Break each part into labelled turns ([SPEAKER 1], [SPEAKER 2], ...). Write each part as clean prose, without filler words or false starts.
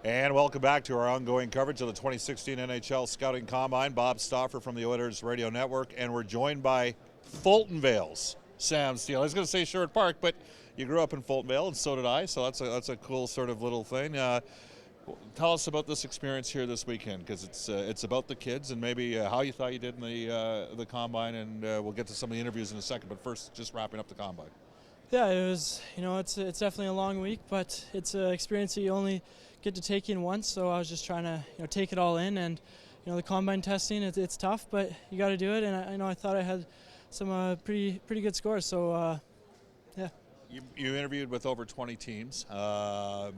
[SPEAKER 1] And welcome back to our ongoing coverage of the 2016 NHL Scouting Combine. Bob Stauffer from the Oilers Radio Network, and we're joined by Fultonvale's Sam Steele. I was going to say Sherwood Park, but you grew up in Fultonvale, and so did I, so that's a cool sort of little thing. Tell us about this experience here this weekend, because it's about the kids and maybe how you thought you did in the Combine, and we'll get to some of the interviews in a second, but first, just wrapping up the Combine.
[SPEAKER 2] Yeah, it was, it's definitely a long week, but it's an experience that you only get to take in once, so I was just trying to take it all in, and the combine testing, it's tough, but you got to do it, and I thought I had some pretty good scores, so yeah.
[SPEAKER 1] You interviewed with over 20 teams. The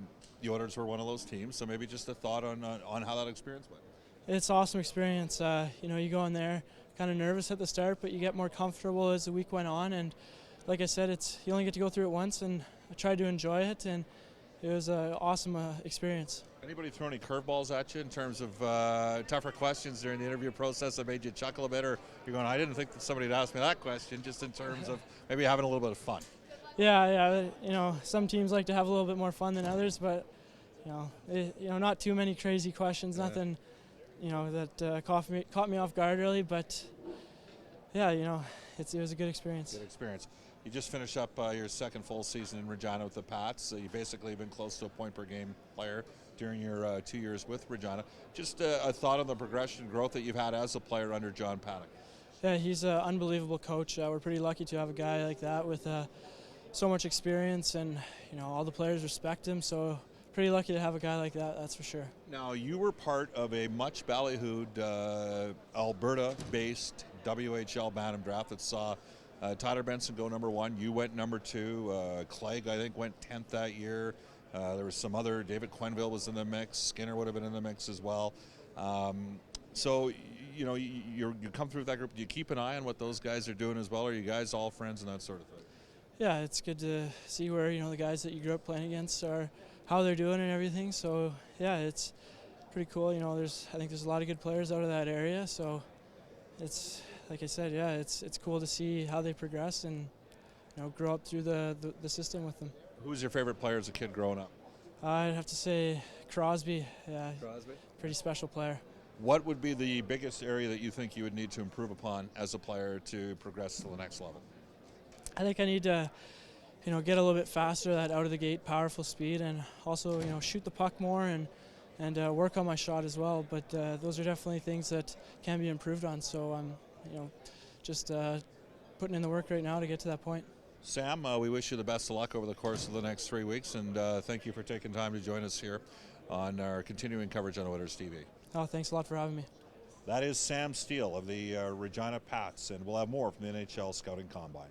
[SPEAKER 1] Oilers were one of those teams, so maybe just a thought on how that experience went.
[SPEAKER 2] It's an awesome experience. You go in there kind of nervous at the start, but you get more comfortable as the week went on, and like I said, you only get to go through it once, and I tried to enjoy it, and it was an awesome experience.
[SPEAKER 1] Anybody throw any curveballs at you in terms of tougher questions during the interview process that made you chuckle a bit, or you're going, I didn't think that somebody would ask me that question, just in terms of maybe having a little bit of fun?
[SPEAKER 2] Yeah. Some teams like to have a little bit more fun than others, but not too many crazy questions, nothing, that caught me off guard really, but yeah, it was a good experience.
[SPEAKER 1] Good experience. You just finished up your second full season in Regina with the Pats. So you basically been close to a point-per-game player during your 2 years with Regina. Just a thought on the progression and growth that you've had as a player under John Paddock.
[SPEAKER 2] Yeah, he's an unbelievable coach. We're pretty lucky to have a guy like that with so much experience, and all the players respect him. So pretty lucky to have a guy like that, that's for sure.
[SPEAKER 1] Now, you were part of a much ballyhooed Alberta-based WHL Bantam draft that saw Tyler Benson go number 1. You went number 2. Clegg, I think, went 10th that year. There was some other. David Quenneville was in the mix. Skinner would have been in the mix as well. So, you come through that group. Do you keep an eye on what those guys are doing as well? Are you guys all friends and that sort of thing?
[SPEAKER 2] Yeah, it's good to see where the guys that you grew up playing against are, how they're doing and everything. So yeah, it's pretty cool. I think there's a lot of good players out of that area. So it's, like I said, yeah, it's cool to see how they progress and grow up through the system with them.
[SPEAKER 1] Who was your favorite player as a kid growing up?
[SPEAKER 2] I'd have to say Crosby. Yeah,
[SPEAKER 1] Crosby.
[SPEAKER 2] Pretty special player.
[SPEAKER 1] What would be the biggest area that you think you would need to improve upon as a player to progress to the next level?
[SPEAKER 2] I think I need to get a little bit faster, that out of the gate powerful speed, and also shoot the puck more and work on my shot as well. But those are definitely things that can be improved on. So I'm just putting in the work right now to get to that point.
[SPEAKER 1] Sam, we wish you the best of luck over the course of the next 3 weeks, and thank you for taking time to join us here on our continuing coverage on Oilers TV.
[SPEAKER 2] Oh, thanks a lot for having me.
[SPEAKER 1] That is Sam Steele of the Regina Pats, and we'll have more from the NHL Scouting Combine.